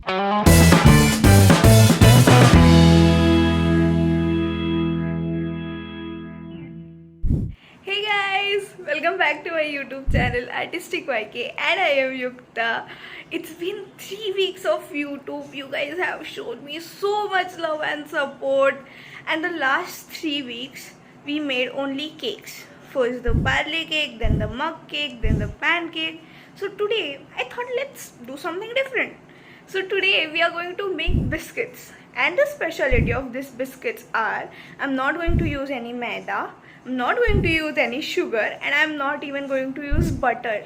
Hey guys, welcome back to my YouTube channel Artistic YK, and I am Yukta. It's been 3 weeks of YouTube. You guys have shown me so much love and support, and the last 3 weeks we made only cakes. First the parley cake, then the mug cake, then the pancake. So today I thought let's do something different. So today we are going to make biscuits, and the specialty of these biscuits are I'm not going to use any maida, I'm not going to use any sugar, and I'm not even going to use butter.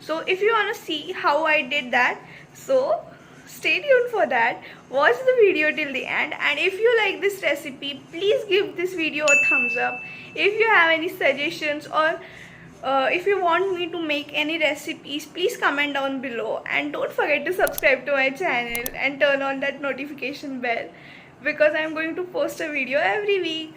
So if you want to see how I did that, so stay tuned for that. Watch the video till the end, and if you like this recipe, please give this video a thumbs up. If you have any suggestions or if you want me to make any recipes, please comment down below, and don't forget to subscribe to my channel and turn on that notification bell, because I'm going to post a video every week.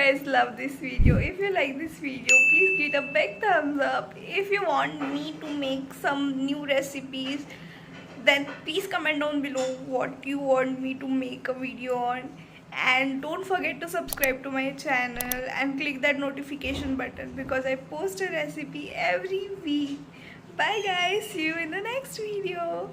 guys love this video. If you like this video, please give it a big thumbs up. If you want me to make some new recipes, then please comment down below what you want me to make a video on. And don't forget to subscribe to my channel and click that notification button because I post a recipe every week. Bye guys, see you in the next video.